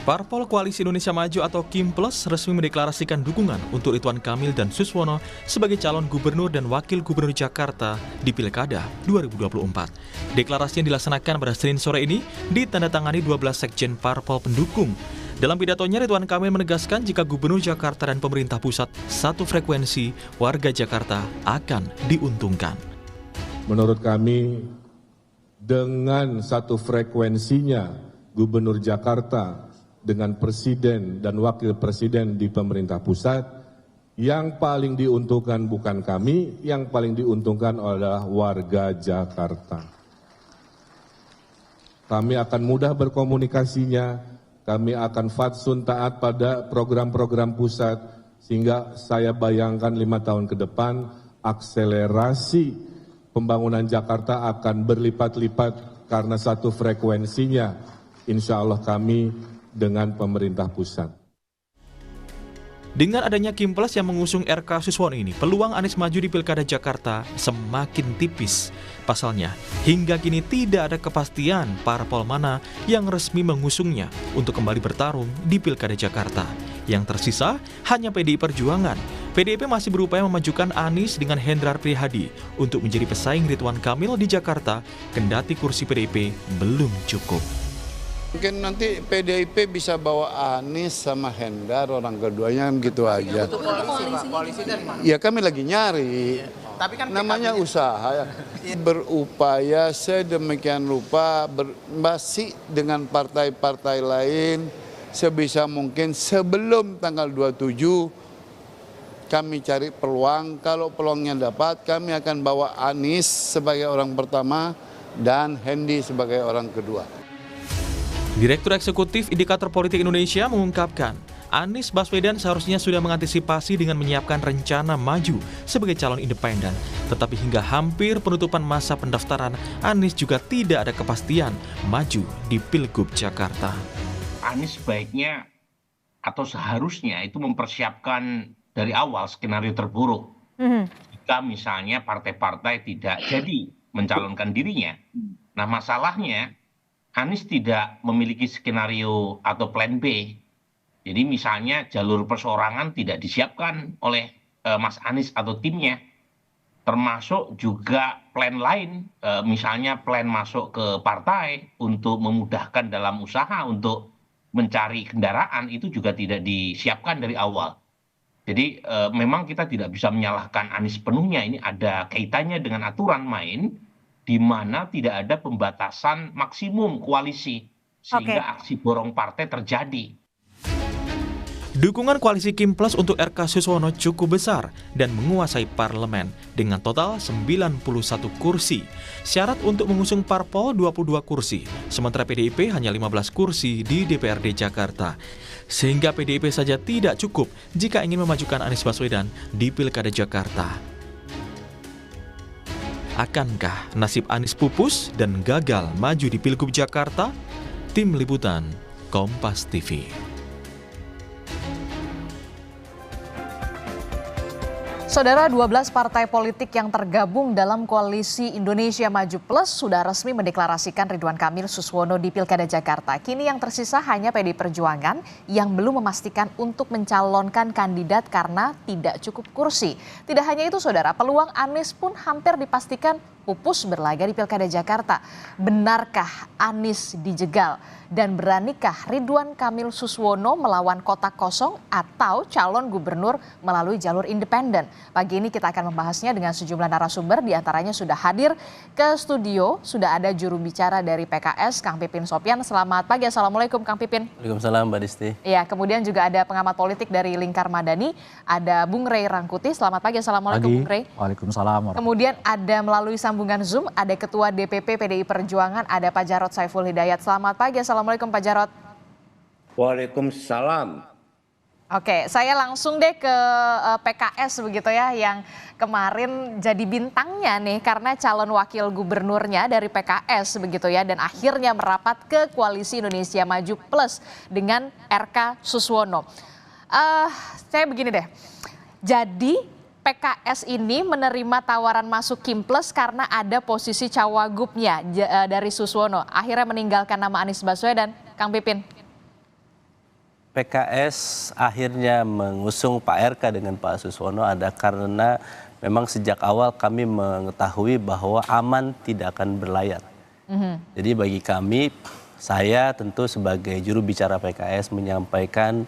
Parpol Koalisi Indonesia Maju atau KIMPLUS resmi mendeklarasikan dukungan untuk Ridwan Kamil dan Suswono sebagai calon gubernur dan wakil gubernur Jakarta di Pilkada 2024. Deklarasi yang dilaksanakan pada Senin sore ini ditandatangani 12 sekjen Parpol pendukung. Dalam pidatonya, Ridwan Kamil menegaskan jika Gubernur Jakarta dan pemerintah pusat satu frekuensi, warga Jakarta akan diuntungkan. Menurut kami, dengan satu frekuensinya Gubernur Jakarta dengan presiden dan wakil presiden di pemerintah pusat, yang paling diuntungkan bukan kami, yang paling diuntungkan adalah warga Jakarta. Kami akan mudah berkomunikasinya, kami akan fatsun taat pada program-program pusat, sehingga saya bayangkan 5 tahun ke depan, akselerasi pembangunan Jakarta akan berlipat-lipat karena satu frekuensinya, insya Allah kami dengan pemerintah pusat. Dengan adanya KIMPLUS yang mengusung RK Suswono ini, peluang Anies maju di Pilkada Jakarta semakin tipis. Pasalnya, hingga kini tidak ada kepastian parpol mana yang resmi mengusungnya untuk kembali bertarung di Pilkada Jakarta. Yang tersisa hanya PDI Perjuangan. PDIP masih berupaya memajukan Anies dengan Hendrar Prihadi untuk menjadi pesaing Ridwan Kamil di Jakarta, kendati kursi PDIP belum cukup. Mungkin nanti PDIP bisa bawa Anies sama Hendar, orang keduanya gitu aja. Ya kami lagi nyari, tapi kan namanya usaha. Berupaya sedemikian rupa masih dengan partai-partai lain sebisa mungkin sebelum tanggal 27 kami cari peluang. Kalau peluangnya dapat, kami akan bawa Anies sebagai orang pertama dan Hendi sebagai orang kedua. Direktur Eksekutif Indikator Politik Indonesia mengungkapkan, Anies Baswedan seharusnya sudah mengantisipasi dengan menyiapkan rencana maju sebagai calon independen. Tetapi hingga hampir penutupan masa pendaftaran, Anies juga tidak ada kepastian maju di Pilgub Jakarta. Anies sebaiknya atau seharusnya itu mempersiapkan dari awal skenario terburuk. Jika misalnya partai-partai tidak jadi mencalonkan dirinya. Nah masalahnya, Anies tidak memiliki skenario atau plan B. Jadi misalnya jalur perseorangan tidak disiapkan oleh Mas Anies atau timnya. Termasuk juga plan lain, misalnya plan masuk ke partai untuk memudahkan dalam usaha untuk mencari kendaraan, itu juga tidak disiapkan dari awal. Jadi memang kita tidak bisa menyalahkan Anies penuhnya, ini ada kaitannya dengan aturan main, di mana tidak ada pembatasan maksimum koalisi, sehingga aksi borong partai terjadi. Dukungan koalisi KIMPLUS untuk RK Suswono cukup besar dan menguasai parlemen dengan total 91 kursi. Syarat untuk mengusung parpol 22 kursi, sementara PDIP hanya 15 kursi di DPRD Jakarta. Sehingga PDIP saja tidak cukup jika ingin memajukan Anies Baswedan di Pilkada Jakarta. Akankah nasib Anies pupus dan gagal maju di Pilgub Jakarta? Tim Liputan, Kompas TV. Saudara, 12 partai politik yang tergabung dalam Koalisi Indonesia Maju Plus sudah resmi mendeklarasikan Ridwan Kamil Suswono di Pilkada Jakarta. Kini yang tersisa hanya PDI Perjuangan yang belum memastikan untuk mencalonkan kandidat karena tidak cukup kursi. Tidak hanya itu saudara, peluang Anies pun hampir dipastikan pupus berlaga di Pilkada Jakarta. Benarkah Anies dijegal? Dan beranikah Ridwan Kamil Suswono melawan kotak kosong atau calon gubernur melalui jalur independen? Pagi ini kita akan membahasnya dengan sejumlah narasumber, diantaranya sudah hadir ke studio, sudah ada juru bicara dari PKS, Kang Pipin Sopyan. Selamat pagi, Assalamualaikum Kang Pipin. Waalaikumsalam Mbak Disti. Ya, kemudian juga ada pengamat politik dari Lingkar Madani, ada Bung Rey Rangkuti. Selamat pagi, Assalamualaikum Bung Rey. Waalaikumsalam. Kemudian ada melalui sambungan Zoom, ada Ketua DPP PDI Perjuangan, ada Pak Jarod Saiful Hidayat. Selamat pagi, Assalamualaikum Pak Jarod. Waalaikumsalam. Oke, saya langsung deh ke PKS begitu ya, yang kemarin jadi bintangnya nih karena calon wakil gubernurnya dari PKS begitu ya, dan akhirnya merapat ke Koalisi Indonesia Maju Plus dengan RK Suswono. Saya begini deh, jadi PKS ini menerima tawaran masuk KIMPLUS karena ada posisi cawagupnya dari Suswono, akhirnya meninggalkan nama Anies Baswedan. Kang Pipin. PKS akhirnya mengusung Pak RK dengan Pak Suswono ada karena memang sejak awal kami mengetahui bahwa aman tidak akan berlayar. Jadi bagi kami, saya tentu sebagai juru bicara PKS menyampaikan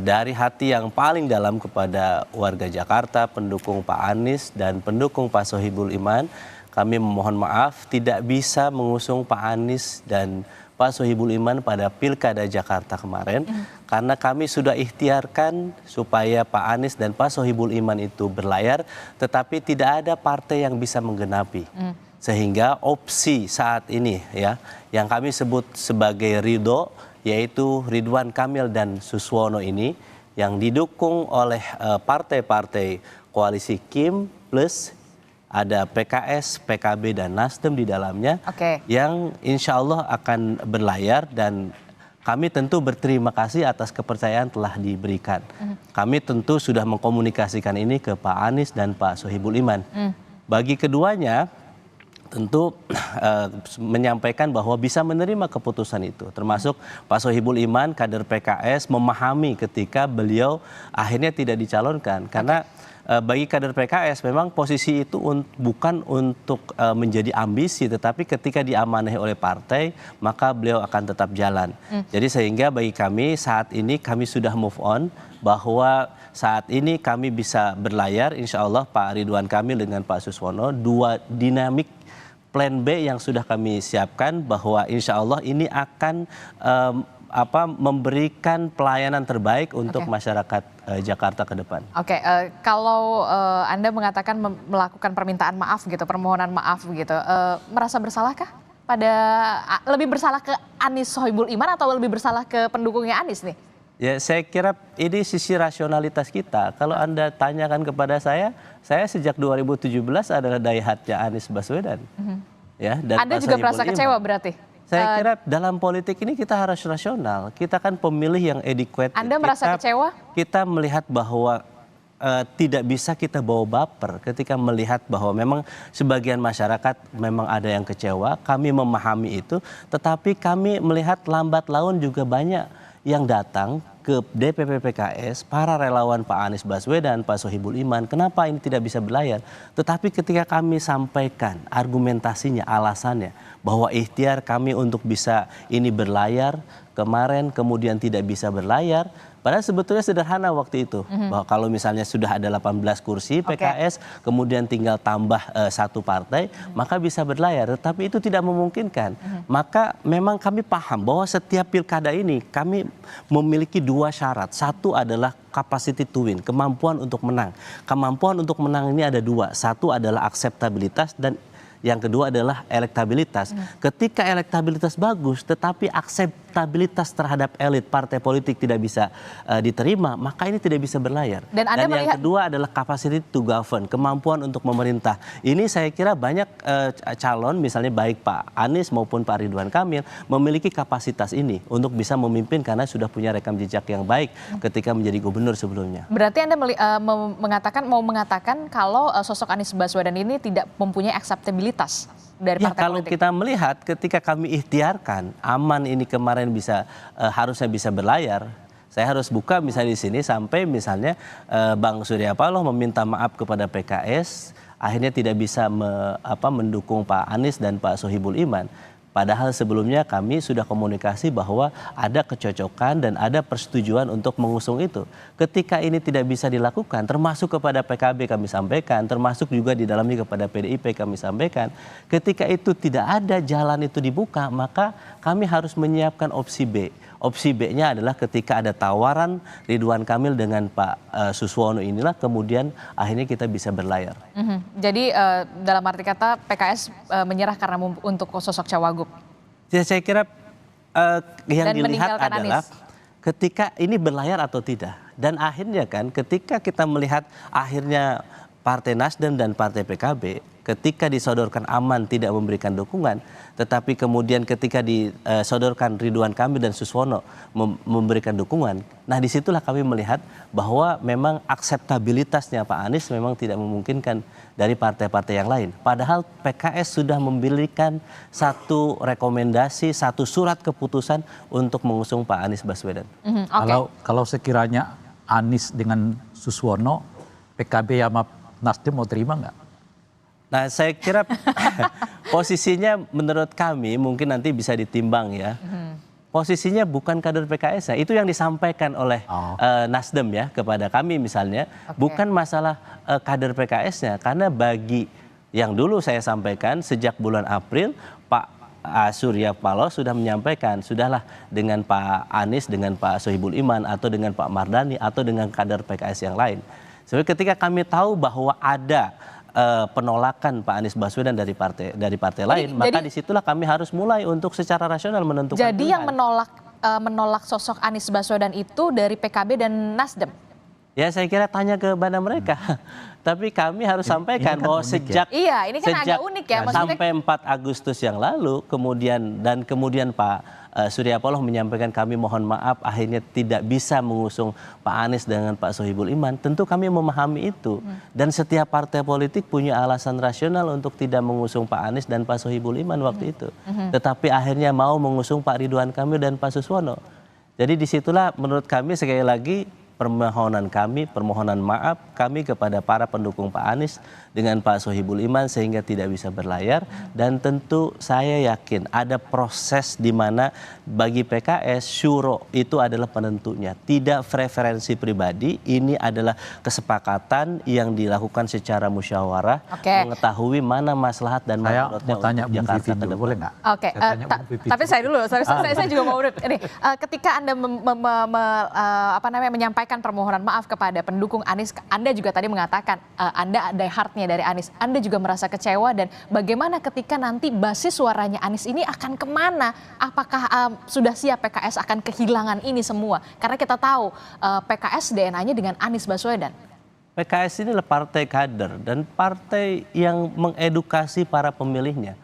dari hati yang paling dalam kepada warga Jakarta, pendukung Pak Anies dan pendukung Pak Sohibul Iman, kami memohon maaf tidak bisa mengusung Pak Anies dan Pak Sohibul Iman pada Pilkada Jakarta kemarin, karena kami sudah ikhtiarkan supaya Pak Anies dan Pak Sohibul Iman itu berlayar, tetapi tidak ada partai yang bisa menggenapi. Sehingga opsi saat ini ya, yang kami sebut sebagai ridho, yaitu Ridwan Kamil dan Suswono ini, yang didukung oleh partai-partai koalisi Kim plus ada PKS, PKB, dan Nasdem di dalamnya yang insya Allah akan berlayar dan kami tentu berterima kasih atas kepercayaan telah diberikan. Kami tentu sudah mengkomunikasikan ini ke Pak Anies dan Pak Sohibul Iman. Bagi keduanya tentu menyampaikan bahwa bisa menerima keputusan itu. Termasuk Pak Sohibul Iman, kader PKS, memahami ketika beliau akhirnya tidak dicalonkan. Karena bagi kader PKS memang posisi itu bukan untuk menjadi ambisi, tetapi ketika diamanahi oleh partai maka beliau akan tetap jalan. Jadi sehingga bagi kami saat ini kami sudah move on bahwa saat ini kami bisa berlayar insya Allah Pak Ridwan Kamil dengan Pak Suswono, dua dinamik plan B yang sudah kami siapkan bahwa insya Allah ini akan memberikan pelayanan terbaik untuk masyarakat Jakarta ke depan. Kalau Anda mengatakan melakukan permintaan maaf gitu, permohonan maaf gitu, merasa bersalahkah? Lebih bersalah ke Anies Sohibul Iman atau lebih bersalah ke pendukungnya Anies nih? Ya, saya kira ini sisi rasionalitas kita. Kalau Anda tanyakan kepada saya sejak 2017 adalah daihatnya Anies Baswedan. Ya, dan Anda juga merasa kecewa berarti? Saya kira dalam politik ini kita harus rasional. Kita kan pemilih yang adequate. Anda merasa kecewa? Kita melihat bahwa tidak bisa kita bawa baper ketika melihat bahwa memang sebagian masyarakat memang ada yang kecewa. Kami memahami itu, tetapi kami melihat lambat laun juga banyak yang datang ke DPP PKS, para relawan Pak Anies Baswedan, Pak Sohibul Iman, kenapa ini tidak bisa berlayar? Tetapi ketika kami sampaikan argumentasinya, alasannya, bahwa ikhtiar kami untuk bisa ini berlayar, kemarin kemudian tidak bisa berlayar, padahal sebetulnya sederhana waktu itu. Bahwa kalau misalnya sudah ada 18 kursi PKS, kemudian tinggal tambah satu partai, maka bisa berlayar. Tetapi itu tidak memungkinkan. Maka memang kami paham bahwa setiap pilkada ini kami memiliki dua syarat. Satu adalah capacity to win, kemampuan untuk menang. Kemampuan untuk menang ini ada dua. Satu adalah akseptabilitas dan yang kedua adalah elektabilitas. Ketika elektabilitas bagus, tetapi akseptabilitas terhadap elit partai politik tidak bisa diterima, maka ini tidak bisa berlayar. Dan yang kedua adalah capacity to govern, kemampuan untuk memerintah. Ini saya kira banyak calon, misalnya baik Pak Anies maupun Pak Ridwan Kamil, memiliki kapasitas ini untuk bisa memimpin karena sudah punya rekam jejak yang baik ketika menjadi gubernur sebelumnya. Berarti Anda mau mengatakan kalau sosok Anies Baswedan ini tidak mempunyai akseptabilitas dari partai kalau politik. Kita melihat ketika kami ikhtiarkan aman ini kemarin harusnya bisa berlayar. Saya harus buka misalnya di sini sampai misalnya Bang Surya Paloh meminta maaf kepada PKS, akhirnya tidak bisa mendukung Pak Anies dan Pak Sohibul Iman. Padahal sebelumnya kami sudah komunikasi bahwa ada kecocokan dan ada persetujuan untuk mengusung itu. Ketika ini tidak bisa dilakukan, termasuk kepada PKB kami sampaikan, termasuk juga di dalamnya kepada PDIP kami sampaikan. Ketika itu tidak ada jalan itu dibuka, maka kami harus menyiapkan opsi B. Opsi B-nya adalah ketika ada tawaran Ridwan Kamil dengan Pak Suswono inilah kemudian akhirnya kita bisa berlayar. Jadi dalam arti kata PKS menyerah karena untuk sosok Cawagup. Ya, saya kira yang Dan dilihat adalah Anies. Ketika ini berlayar atau tidak. Dan akhirnya kan ketika kita melihat akhirnya Partai Nasdem dan Partai PKB ketika disodorkan Aman tidak memberikan dukungan, tetapi kemudian ketika disodorkan Ridwan Kamil dan Suswono memberikan dukungan, nah disitulah kami melihat bahwa memang akseptabilitasnya Pak Anies memang tidak memungkinkan dari partai-partai yang lain. Padahal PKS sudah memberikan satu rekomendasi, satu surat keputusan untuk mengusung Pak Anies Baswedan. Kalau sekiranya Anies dengan Suswono, PKB sama Nasdem mau terima nggak? Nah, saya kira posisinya menurut kami mungkin nanti bisa ditimbang ya. Posisinya bukan kader PKS, ya. Itu yang disampaikan oleh Nasdem ya kepada kami misalnya, bukan masalah kader PKS-nya, karena bagi yang dulu saya sampaikan sejak bulan April Pak Surya Paloh sudah menyampaikan, sudahlah dengan Pak Anies, dengan Pak Sohibul Iman, atau dengan Pak Mardhani, atau dengan kader PKS yang lain. Sebenarnya ketika kami tahu bahwa ada penolakan Pak Anies Baswedan dari partai lain, maka disitulah kami harus mulai untuk secara rasional menentukan. Jadi yang menolak sosok Anies Baswedan itu dari PKB dan Nasdem? Ya saya kira tanya kepada mereka. Tapi kami harus sampaikan bahwa sejak ini kan agak unik ya, sampai 4 Agustus yang lalu, kemudian Pak Surya Paloh menyampaikan kami mohon maaf akhirnya tidak bisa mengusung Pak Anies dengan Pak Sohibul Iman. Tentu kami memahami itu. Dan setiap partai politik punya alasan rasional untuk tidak mengusung Pak Anies dan Pak Sohibul Iman waktu itu. Tetapi akhirnya mau mengusung Pak Ridwan Kamil dan Pak Suswono. Jadi disitulah menurut kami sekali lagi permohonan maaf kami kepada para pendukung Pak Anies dengan Pak Sohibul Iman sehingga tidak bisa berlayar. Dan tentu saya yakin ada proses di mana bagi PKS syuro itu adalah penentunya, tidak preferensi pribadi. Ini adalah kesepakatan yang dilakukan secara musyawarah, mengetahui mana maslahat dan mana untuk Jakarta ke depan. Boleh nggak? Tapi saya dulu, saya juga mau urut. Ini ketika Anda menyampaikan permohonan maaf kepada pendukung Anies, Anda juga tadi mengatakan Anda ada heartnya dari Anies, Anda juga merasa kecewa, dan bagaimana ketika nanti basis suaranya Anies ini akan kemana? Apakah sudah siap PKS akan kehilangan ini semua? Karena kita tahu PKS DNA-nya dengan Anies Baswedan. PKS ini adalah partai kader dan partai yang mengedukasi para pemilihnya.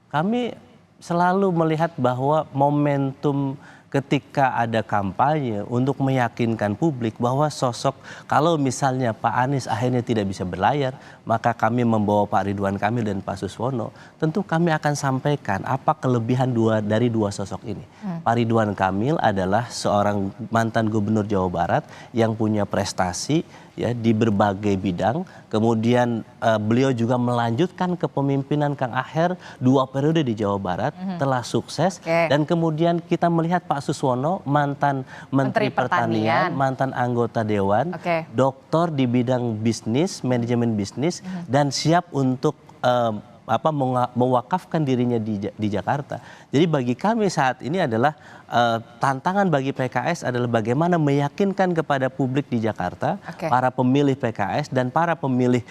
Kami selalu melihat bahwa momentum ketika ada kampanye untuk meyakinkan publik bahwa sosok, kalau misalnya Pak Anies akhirnya tidak bisa berlayar, maka kami membawa Pak Ridwan Kamil dan Pak Suswono, tentu kami akan sampaikan apa kelebihan dari dua sosok ini. Pak Ridwan Kamil adalah seorang mantan gubernur Jawa Barat yang punya prestasi ya di berbagai bidang. Kemudian beliau juga melanjutkan kepemimpinan Kang Aher 2 periode di Jawa Barat, telah sukses. Dan kemudian kita melihat Pak Suswono, mantan Menteri Pertanian, mantan anggota Dewan, doktor di bidang bisnis, manajemen bisnis, dan siap untuk mewakafkan dirinya di Jakarta. Jadi bagi kami saat ini adalah tantangan bagi PKS adalah bagaimana meyakinkan kepada publik di Jakarta, para pemilih PKS dan para pemilih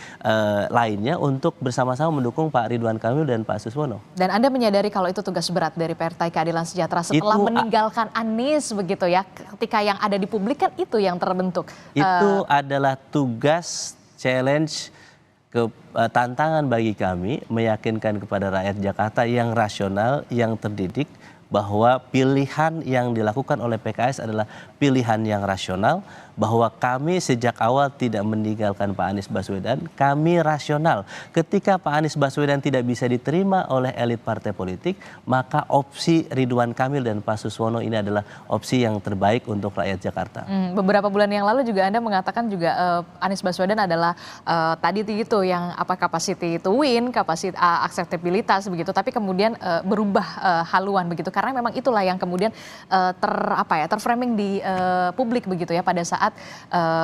lainnya untuk bersama-sama mendukung Pak Ridwan Kamil dan Pak Suswono. Dan Anda menyadari kalau itu tugas berat dari Partai Keadilan Sejahtera setelah meninggalkan Anies begitu ya, ketika yang ada di publik kan itu yang terbentuk. Itu adalah tugas, challenge, tantangan bagi kami meyakinkan kepada rakyat Jakarta yang rasional, yang terdidik, bahwa pilihan yang dilakukan oleh PKS adalah pilihan yang rasional, bahwa kami sejak awal tidak meninggalkan Pak Anies Baswedan, kami rasional. Ketika Pak Anies Baswedan tidak bisa diterima oleh elit partai politik, maka opsi Ridwan Kamil dan Pak Suswono ini adalah opsi yang terbaik untuk rakyat Jakarta. Beberapa bulan yang lalu juga Anda mengatakan juga Anies Baswedan adalah tadi itu yang capacity to win, kapasitas akseptabilitas begitu, tapi kemudian berubah haluan begitu, karena memang itulah yang kemudian terframing di publik begitu ya pada saat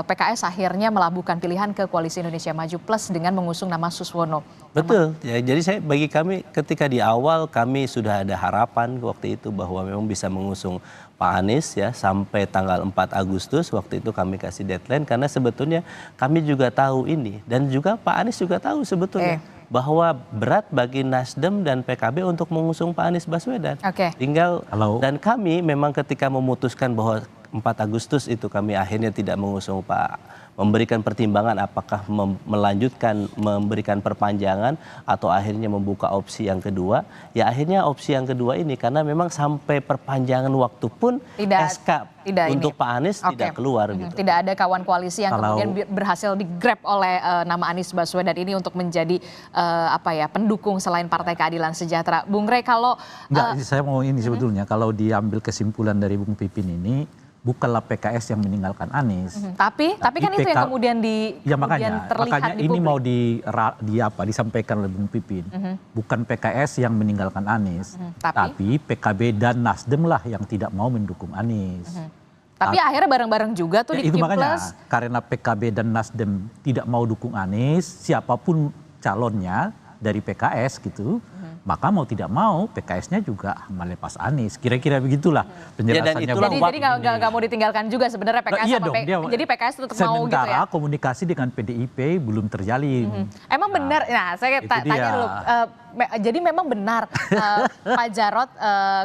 PKS akhirnya melabuhkan pilihan ke Koalisi Indonesia Maju Plus dengan mengusung nama Suswono. Betul, ya, jadi bagi kami ketika di awal kami sudah ada harapan waktu itu bahwa memang bisa mengusung Pak Anies ya sampai tanggal 4 Agustus, waktu itu kami kasih deadline karena sebetulnya kami juga tahu ini dan juga Pak Anies juga tahu sebetulnya bahwa berat bagi Nasdem dan PKB untuk mengusung Pak Anies Baswedan. Tinggal dan kami memang ketika memutuskan bahwa 4 Agustus itu kami akhirnya tidak mengusung memberikan pertimbangan apakah melanjutkan memberikan perpanjangan atau akhirnya membuka opsi yang kedua. Ya akhirnya opsi yang kedua ini karena memang sampai perpanjangan waktu pun SK untuk Pak Anies tidak keluar gitu. Tidak ada kawan koalisi yang kemudian berhasil digrab oleh nama Anies Baswedan ini untuk menjadi pendukung selain Partai Keadilan Sejahtera. Bung Rey, kalau saya mau ini sebetulnya kalau diambil kesimpulan dari Bung Pipin ini bukanlah PKS yang meninggalkan Anies. Tapi kan itu yang kemudian terlihat di ini publik. mau disampaikan oleh Bung Pipin. Bukan PKS yang meninggalkan Anies, tapi PKB dan Nasdem lah yang tidak mau mendukung Anies. Tapi akhirnya bareng-bareng juga tuh di itu Kim makanya Plus. karena PKB dan Nasdem tidak mau dukung Anies, siapapun calonnya dari PKS gitu, maka mau tidak mau PKS-nya juga melepas Anies. Kira-kira begitulah penjelasannya. Jadi nggak mau ditinggalkan juga sebenarnya PKS jadi PKS tetap mau gitu ya. Sementara komunikasi dengan PDIP belum terjalin. Emang benar, saya tanya dulu, jadi memang benar Pak Jarod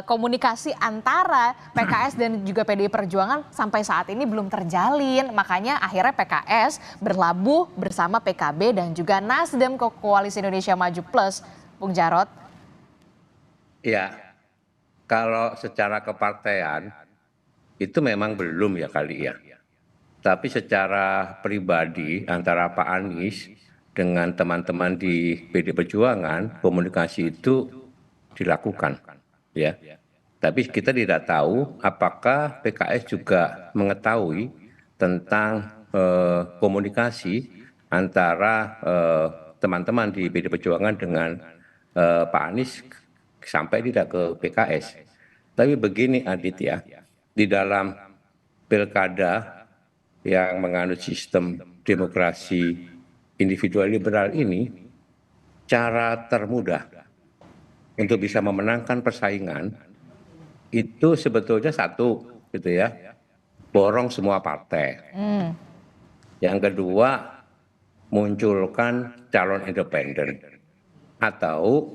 komunikasi antara PKS dan juga PDI Perjuangan sampai saat ini belum terjalin. Makanya akhirnya PKS berlabuh bersama PKB dan juga Nasdem ke Koalisi Indonesia Maju Plus. Bung Jarod. Ya, kalau secara kepartean itu memang belum ya kali ya. Tapi secara pribadi antara Pak Anies dengan teman-teman di PD Perjuangan komunikasi itu dilakukan ya. Tapi kita tidak tahu apakah PKS juga mengetahui tentang komunikasi antara teman-teman di PD Perjuangan dengan Pak Anies sampai tidak ke PKS. Tapi begini Adit ya, di dalam pilkada yang menganut sistem demokrasi individual liberal ini, cara termudah untuk bisa memenangkan persaingan itu sebetulnya satu gitu ya, borong semua partai. Yang kedua, munculkan calon independen atau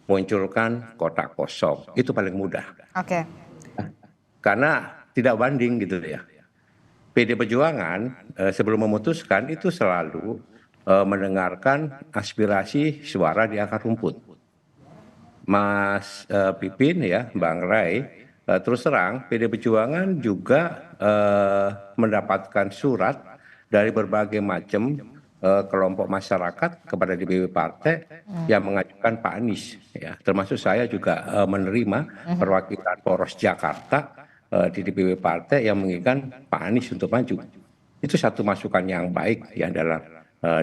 munculkan kotak kosong, itu paling mudah. Oke. Karena tidak banding gitu ya. PD Perjuangan sebelum memutuskan itu selalu mendengarkan aspirasi suara di akar rumput. Mas Pipin ya, Bang Ray, terus terang PD Perjuangan juga mendapatkan surat dari berbagai macam kelompok masyarakat kepada DPW partai yang mengajukan Pak Anies ya, termasuk saya juga menerima perwakilan Poros Jakarta di DPW partai yang menginginkan Pak Anies untuk maju. Itu satu masukan yang baik ya dalam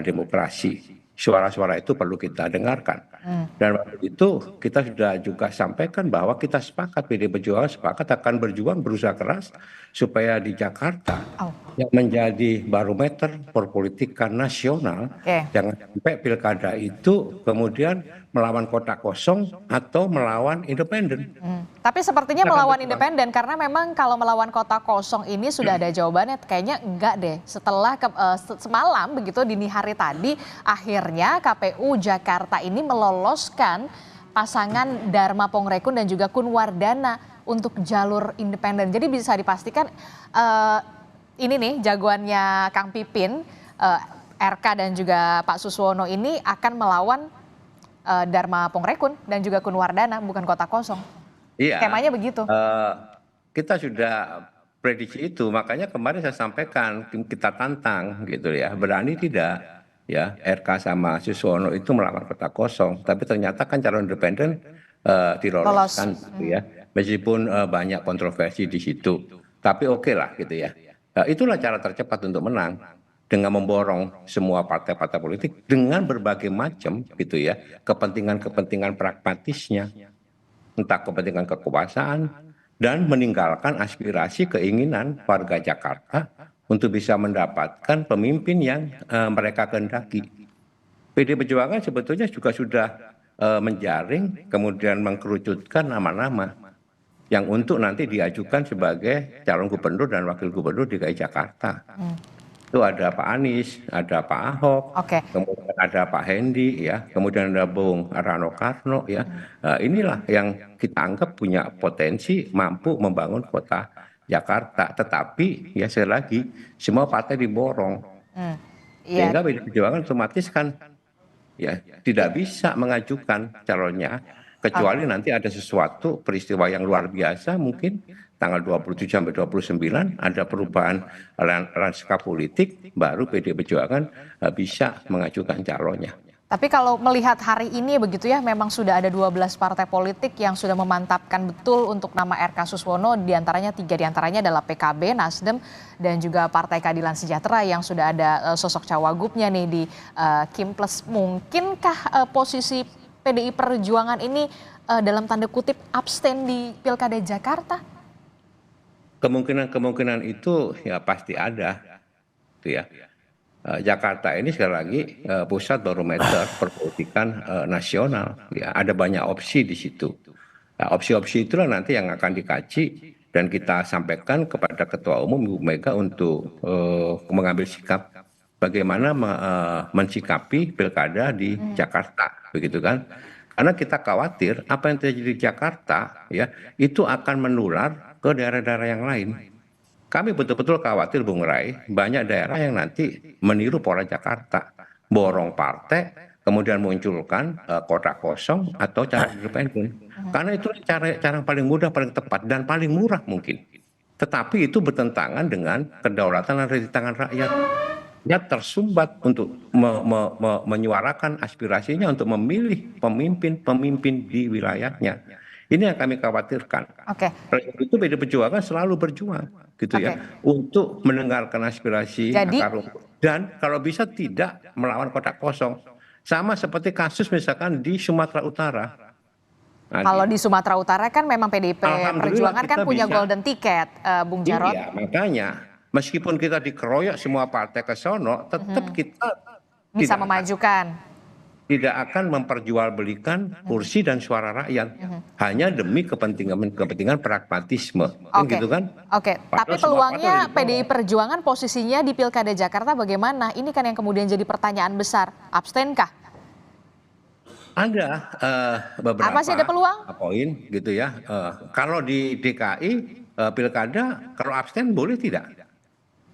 demokrasi. Suara-suara itu perlu kita dengarkan. Dan waktu itu kita sudah juga sampaikan bahwa kita sepakat, PD Perjuangan sepakat akan berjuang berusaha keras supaya di Jakarta yang menjadi barometer perpolitikan nasional, jangan sampai pilkada itu kemudian melawan kotak kosong atau melawan independen. Tapi sepertinya melawan independen karena memang kalau melawan kotak kosong ini sudah ada jawabannya, kayaknya enggak deh. Setelah semalam begitu dini hari tadi akhirnya KPU Jakarta ini meloloskan pasangan Dharma Pongrekun dan juga Kun Wardana untuk jalur independen. Jadi bisa dipastikan ini nih jagoannya Kang Pipin, RK dan juga Pak Suswono ini akan melawan Dharma Pongrekun dan juga Kun Wardana, bukan kotak kosong. Iya. Skemanya begitu. Kita sudah prediksi itu, makanya kemarin saya sampaikan kita tantang gitu ya, berani tidak ya RK sama Suswono itu melawan kotak kosong, tapi ternyata kan calon independen diloloskan gitu ya, meskipun banyak kontroversi di situ, tapi oke lah gitu ya. Itulah cara tercepat untuk menang, dengan memborong semua partai-partai politik dengan berbagai macam gitu ya kepentingan-kepentingan pragmatisnya, entah kepentingan kekuasaan dan meninggalkan aspirasi keinginan warga Jakarta untuk bisa mendapatkan pemimpin yang mereka kehendaki. PD Perjuangan sebetulnya juga sudah menjaring kemudian mengkerucutkan nama-nama yang untuk nanti diajukan sebagai calon gubernur dan wakil gubernur DKI Jakarta. Itu ada Pak Anies, ada Pak Ahok, kemudian ada Pak Hendi, ya, kemudian ada Bung Rano Karno, ya. Inilah yang kita anggap punya potensi mampu membangun kota Jakarta. Tetapi ya sekali lagi semua partai diborong. Iya. Sehingga PDI Perjuangan otomatis kan ya tidak bisa mengajukan calonnya kecuali nanti ada sesuatu peristiwa yang luar biasa mungkin tanggal 27 sampai 29 ada perubahan lanskap politik baru PDI Perjuangan bisa mengajukan calonnya. Tapi kalau melihat hari ini begitu ya, memang sudah ada 12 partai politik yang sudah memantapkan betul untuk nama RK Suswono, diantaranya 3 diantaranya adalah PKB, Nasdem, dan juga Partai Keadilan Sejahtera yang sudah ada sosok cawagupnya nih di Kimples. Mungkinkah posisi PDI Perjuangan ini dalam tanda kutip abstain di Pilkada Jakarta? Kemungkinan itu ya pasti ada, gitu ya. Jakarta ini sekali lagi pusat barometer perpolitikan nasional. Ya, ada banyak opsi di situ. Nah, opsi-opsi itulah nanti yang akan dikaji dan kita sampaikan kepada Ketua Umum Ibu Mega untuk mengambil sikap bagaimana mensikapi pilkada di Jakarta, begitu kan? Karena kita khawatir apa yang terjadi di Jakarta ya itu akan menular ke daerah-daerah yang lain. Kami betul-betul khawatir Bung Rai, banyak daerah yang nanti meniru pola Jakarta. Borong partai, kemudian munculkan kotak kosong atau cara independen. Karena itu cara yang paling mudah, paling tepat, dan paling murah mungkin. Tetapi itu bertentangan dengan kedaulatan yang ada di tangan rakyat. Dia tersumbat untuk menyuarakan aspirasinya untuk memilih pemimpin di wilayahnya. Ini yang kami khawatirkan. Itu PDI Perjuangan selalu berjuang, gitu ya, untuk mendengarkan aspirasi akar rumput dan kalau bisa tidak melawan kotak kosong. Sama seperti kasus misalkan di Sumatera Utara. Kalau di Sumatera Utara kan memang PDI Perjuangan kan punya golden ticket, Bung Jarod. Iya, makanya meskipun kita dikeroyok semua partai ke sono, tetap kita bisa memajukan. Tidak akan memperjualbelikan kursi dan suara rakyat hanya demi kepentingan pragmatisme, gitu kan? Tapi peluangnya PDI Perjuangan posisinya di Pilkada Jakarta bagaimana? Ini kan yang kemudian jadi pertanyaan besar. Abstainkah? Ada beberapa. Masih ada peluang? Poin, gitu ya. Kalau di DKI Pilkada, kalau abstain boleh tidak?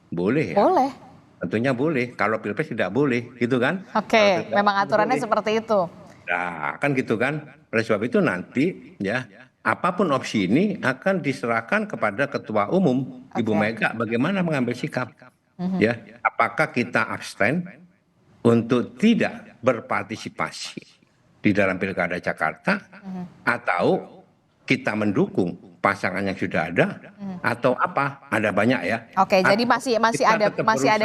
Boleh ya. Boleh. Tentunya boleh, kalau Pilpres tidak boleh, gitu kan? Memang aturannya seperti itu. Nah, kan gitu kan. Oleh sebab itu nanti ya, apapun opsi ini akan diserahkan kepada Ketua Umum Ibu Mega bagaimana mengambil sikap. Ya, apakah kita abstain untuk tidak berpartisipasi di dalam Pilkada Jakarta atau kita mendukung pasangan yang sudah ada atau apa, ada banyak ya. Jadi masih ada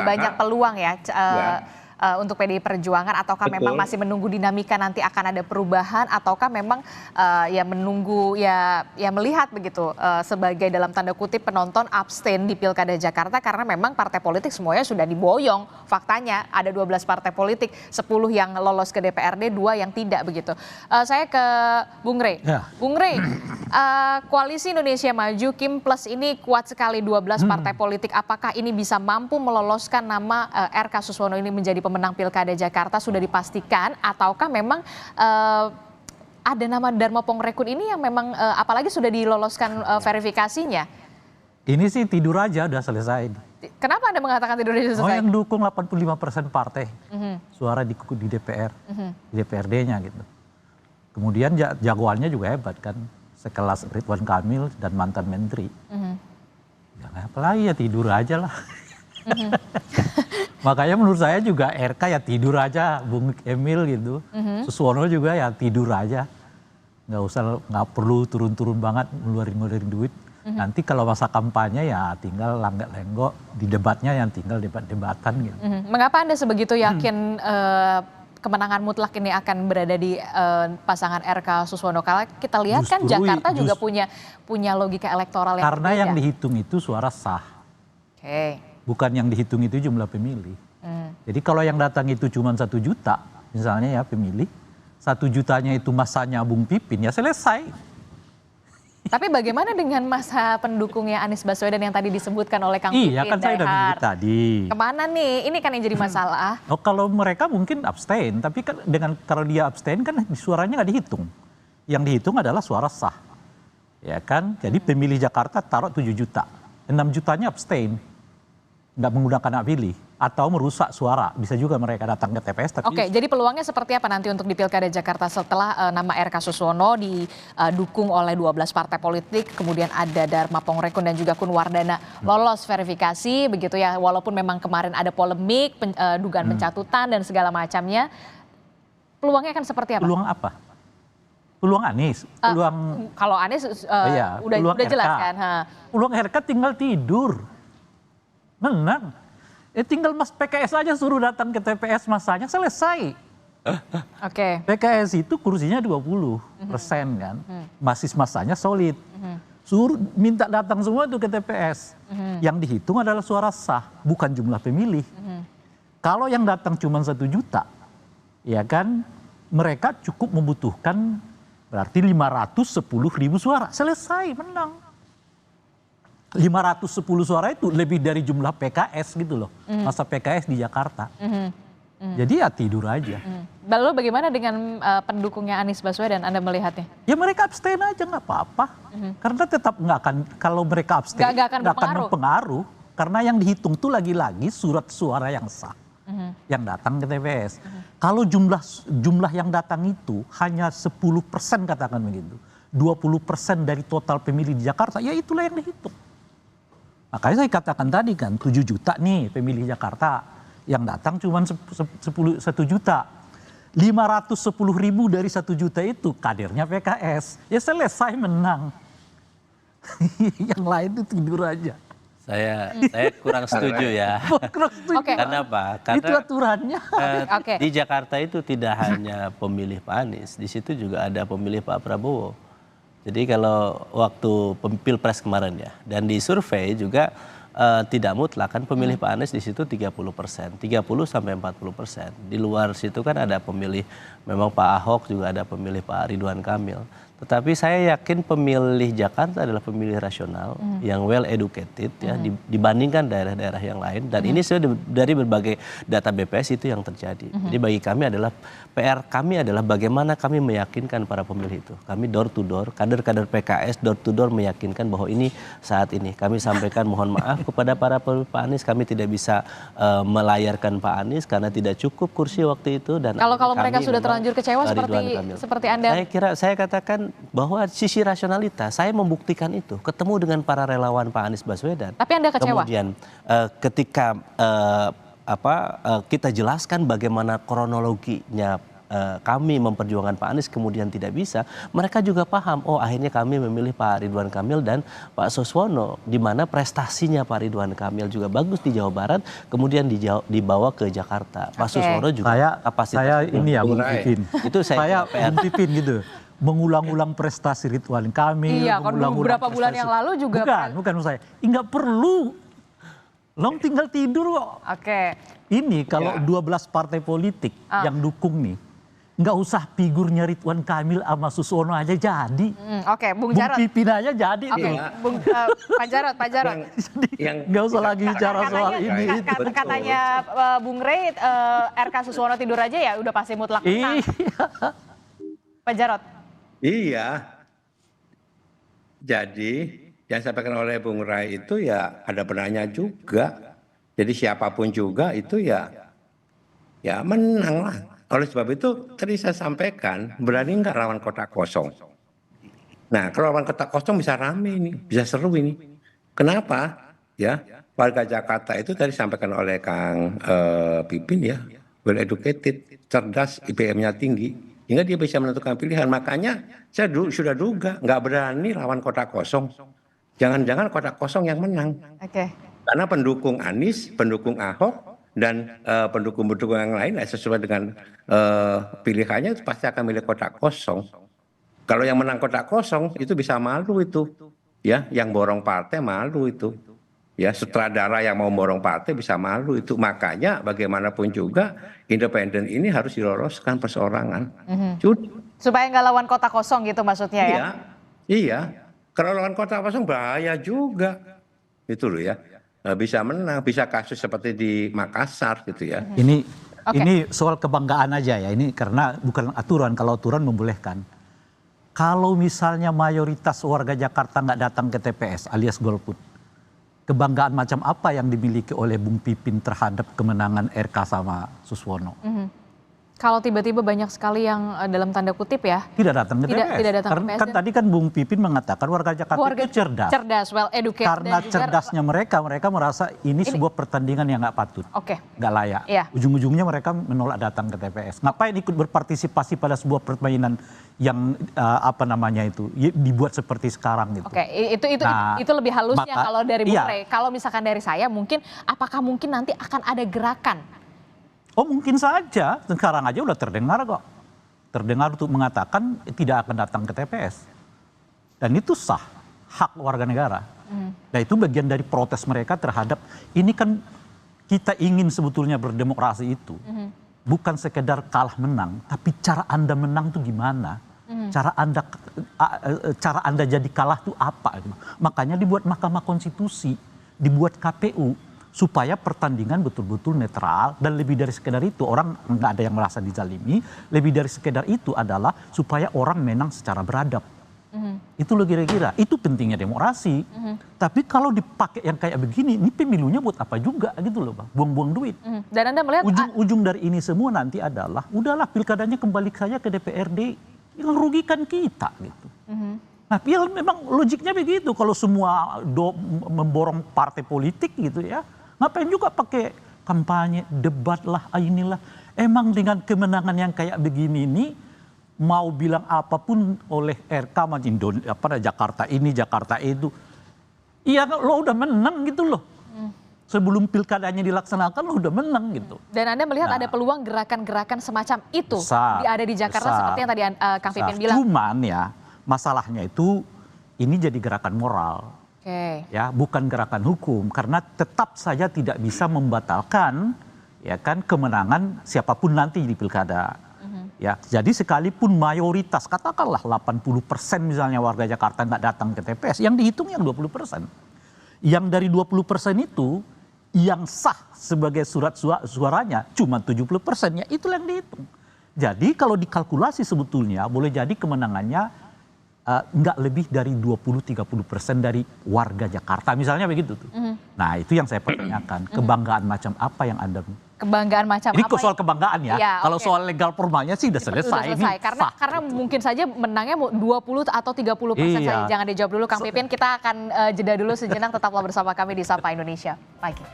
banyak peluang ya, untuk PDI Perjuangan, ataukah memang masih menunggu dinamika nanti akan ada perubahan, ataukah memang ya menunggu ya melihat begitu sebagai dalam tanda kutip penonton abstain di Pilkada Jakarta karena memang partai politik semuanya sudah diboyong. Faktanya ada 12 partai politik, 10 yang lolos ke DPRD, 2 yang tidak begitu. Saya ke Bung Rey. Bung Rey, Koalisi Indonesia Maju Kimples ini kuat sekali, 12 partai politik. Apakah ini bisa mampu meloloskan nama RK Suswono ini menjadi pemenang Pilkada Jakarta, sudah dipastikan, ataukah memang ada nama Dharma Pongrekun ini yang memang apalagi sudah diloloskan verifikasinya? Ini sih tidur aja udah selesai. Kenapa Anda mengatakan tidur aja selesai? Yang dukung 85% partai suara di DPR, di DPRD-nya gitu. Kemudian jagoannya juga hebat kan, sekelas Ridwan Kamil dan mantan menteri. Ya, apalagi ya tidur aja lah. Makanya menurut saya juga RK ya tidur aja, Bung Emil gitu. Suswono juga ya tidur aja. Nggak perlu turun-turun banget ngeluarin duit. Nanti kalau masa kampanye ya tinggal langgak-lenggok, di debatnya yang tinggal debat-debatan gitu. Mengapa Anda sebegitu yakin kemenangan mutlak ini akan berada di pasangan RK Suswono? Kalau kita lihat kan Jakarta juga punya logika elektoral yang karena berbeda. Yang dihitung itu suara sah. Bukan yang dihitung itu jumlah pemilih. Jadi kalau yang datang itu cuma 1 juta, misalnya ya pemilih, 1 jutanya itu masanya Bung Pipin, ya selesai. Tapi bagaimana dengan masa pendukungnya Anies Baswedan yang tadi disebutkan oleh Kang Pipin? Iya kan saya udah bilang tadi. Kemana nih? Ini kan yang jadi masalah. Kalau mereka mungkin abstain, tapi kan kalau dia abstain kan suaranya nggak dihitung. Yang dihitung adalah suara sah. Ya kan? Jadi pemilih Jakarta taruh 7 juta. 6 jutanya abstain, nggak menggunakan hak pilih atau merusak suara. Bisa juga mereka datang ke TPS. Tapi Oke, jadi peluangnya seperti apa nanti untuk di Pilkada Jakarta setelah nama RK Suswono didukung oleh 12 partai politik, kemudian ada Dharma Pongrekun dan juga Kun Wardana lolos verifikasi begitu ya, walaupun memang kemarin ada polemik, dugaan pencatutan dan segala macamnya. Peluangnya akan seperti apa? peluang apa? Peluang Anies, peluang Kalau Anies peluang udah RK. jelas kan. Peluang RK tinggal tidur, menang. Tinggal Mas PKS aja suruh datang ke TPS, masanya selesai. Oke. PKS itu kursinya 20% kan, basis masanya solid. Suruh minta datang semua tuh ke TPS. Yang dihitung adalah suara sah, bukan jumlah pemilih. Kalau yang datang cuma 1 juta, ya kan mereka cukup membutuhkan berarti 510.000 suara, selesai, menang. 510 suara itu lebih dari jumlah PKS gitu loh, masa PKS di Jakarta. Jadi ya tidur aja. Lalu bagaimana dengan pendukungnya Anies Baswedan, Anda melihatnya? Ya mereka abstain aja nggak apa-apa. Karena tetap nggak akan, kalau mereka abstain Nggak akan berpengaruh. Karena yang dihitung tuh lagi-lagi surat suara yang sah yang datang ke TPS. Kalau jumlah yang datang itu hanya 10% katakan begitu, 20% dari total pemilih di Jakarta, ya itulah yang dihitung. Makanya saya katakan tadi kan 7 juta nih pemilih Jakarta, yang datang cuma 1 juta. 510.000 dari 1 juta itu kadernya PKS. Ya selesai, menang. Yang lain itu tidur aja. Saya kurang setuju ya. Kurang setuju. Oke. Karena apa? Karena Itu aturannya. Oke. di Jakarta itu tidak hanya pemilih Pak Anies, di situ juga ada pemilih Pak Prabowo. Jadi kalau waktu Pilpres kemarin ya, dan di survei juga tidak mutlak kan pemilih Pak Anies di situ 30%, 30 sampai 40%. Di luar situ kan ada pemilih, memang Pak Ahok, juga ada pemilih Pak Ridwan Kamil. Tetapi saya yakin pemilih Jakarta adalah pemilih rasional yang well educated ya, dibandingkan daerah-daerah yang lain. Dan ini sudah dari berbagai data BPS itu yang terjadi. Jadi bagi kami adalah PR kami adalah bagaimana kami meyakinkan para pemilih itu. Kami door to door, kader-kader PKS door to door meyakinkan bahwa ini saat ini. Kami sampaikan mohon maaf kepada para pemilih Pak Anies, kami tidak bisa melayarkan Pak Anies karena tidak cukup kursi waktu itu. Dan Kalau mereka sudah terlanjur kecewa seperti Anda. Saya katakan bahwa sisi rasionalitas, saya membuktikan itu, ketemu dengan para relawan Pak Anies Baswedan. Tapi Anda kecewa? Kemudian ketika kita jelaskan bagaimana kronologinya kami memperjuangkan Pak Anies kemudian tidak bisa, mereka juga paham, oh akhirnya kami memilih Pak Ridwan Kamil dan Pak Suswono, di mana prestasinya Pak Ridwan Kamil juga bagus di Jawa Barat, kemudian dibawa ke Jakarta. Pak Suswono juga kapasitas. Saya ini ya Bung Pipin. Itu saya Bung Pipin gitu. Mengulang-ulang prestasi Ridwan Kamil. Iya, kan beberapa bulan yang lalu juga. Bukan saya. Enggak perlu. Long tinggal tidur kok. Oke. Ini kalau 12 partai politik yang dukung nih, nggak usah figurnya Ridwan Kamil sama Suswono aja jadi. Oke, Bung Jarot. Bung Pipin aja jadi Oke, tuh. Pak Jarot. Nggak usah lagi bicara soal ini. Katanya Bung Rey, RK Suswono tidur aja ya udah pasti mutlak menang. Pak Jarot. Iya. Jadi yang disampaikan oleh Bung Rai itu ya ada benarnya juga. Jadi siapapun juga itu ya menang lah. Oleh sebab itu tadi saya sampaikan, berani nggak lawan kotak kosong? Nah kalau lawan kotak kosong bisa rame ini, bisa seru ini. Kenapa? Ya warga Jakarta itu tadi disampaikan oleh Kang Pipin ya, well educated, cerdas, IPM-nya tinggi. Hingga dia bisa menentukan pilihan. Makanya saya sudah duga nggak berani lawan kotak kosong. Jangan-jangan kotak kosong yang menang. Oke. Karena pendukung Anies, pendukung Ahok, dan pendukung-pendukung yang lain sesuai dengan pilihannya pasti akan milih kotak kosong. Kalau yang menang kotak kosong itu bisa malu itu. Ya, yang borong partai malu itu. Ya, sutradara yang mau borong partai bisa malu itu. Makanya bagaimanapun juga independen ini harus diloloskan perseorangan. Supaya nggak lawan kotak kosong gitu maksudnya ya? Iya. Kalau lawan kotak kosong bahaya juga. Itu loh ya. Bisa menang, bisa kasus seperti di Makassar gitu ya. Ini soal kebanggaan aja ya. Ini karena bukan aturan. Kalau aturan membolehkan. Kalau misalnya mayoritas warga Jakarta nggak datang ke TPS alias golput, kebanggaan macam apa yang dimiliki oleh Bung Pipin terhadap kemenangan RK sama Suswono? Kalau tiba-tiba banyak sekali yang dalam tanda kutip ya Tidak datang ke TPS. tidak datang ke Karena TPS kan tadi kan Bung Pipin mengatakan warga Jakarta itu cerdas. cerdas, well educated, Karena dan juga cerdasnya mereka merasa ini sebuah pertandingan yang nggak patut, nggak layak. Iya. Ujung-ujungnya mereka menolak datang ke TPS. Ngapain ikut berpartisipasi pada sebuah permainan yang dibuat seperti sekarang gitu. Itu lebih halusnya kalau dari Bung Rey. Kalau misalkan dari saya mungkin apakah mungkin nanti akan ada gerakan? Oh mungkin saja, sekarang aja udah terdengar kok. Terdengar untuk mengatakan tidak akan datang ke TPS. Dan itu sah, hak warga negara. Dan itu bagian dari protes mereka terhadap, ini kan kita ingin sebetulnya berdemokrasi itu. Bukan sekedar kalah menang, tapi cara Anda menang tuh gimana? Cara Anda jadi kalah tuh apa? Makanya dibuat Mahkamah Konstitusi, dibuat KPU, supaya pertandingan betul-betul netral, dan lebih dari sekedar itu orang nggak ada yang merasa dizalimi, lebih dari sekedar itu adalah supaya orang menang secara beradab. Itu loh kira-kira, itu pentingnya demokrasi. Tapi kalau dipakai yang kayak begini, ini pemilunya buat apa juga gitu loh Bang, buang-buang duit. Dan Anda melihat ujung dari ini semua nanti adalah, udahlah pilkadanya kembali saja ke DPRD, yang rugikan kita gitu. Nah, ya memang logiknya begitu, kalau semua memborong partai politik gitu ya, ngapain juga pakai kampanye, debat lah, inilah. Emang dengan kemenangan yang kayak begini ini, mau bilang apapun oleh RK Jakarta ini, Jakarta itu, iya lo udah menang gitu loh. Sebelum pilkadanya dilaksanakan lo udah menang gitu. Dan Anda melihat ada peluang gerakan-gerakan semacam itu ada di Jakarta seperti yang tadi Kang Pipin bilang. Cuman ya masalahnya itu ini jadi gerakan moral. Ya, bukan gerakan hukum, karena tetap saja tidak bisa membatalkan ya kan kemenangan siapapun nanti di pilkada. Ya, jadi sekalipun mayoritas katakanlah 80% misalnya warga Jakarta nggak datang ke TPS, yang dihitung yang 20%. Yang dari 20% itu yang sah sebagai surat suaranya cuma 70%, ya itulah yang dihitung. Jadi kalau dikalkulasi sebetulnya boleh jadi kemenangannya nggak lebih dari 20-30% dari warga Jakarta misalnya begitu tuh. Nah itu yang saya pertanyakan, kebanggaan macam apa yang Anda? Kebanggaan macam ini apa? Ini soal kebanggaan ya. Kalau soal legal formalnya sih udah selesai. Karena mungkin saja menangnya 20 atau 30% saja. Jangan dijawab dulu Kang Pipin, kita akan jeda dulu sejenak, tetaplah bersama kami di Sapa Indonesia Pagi.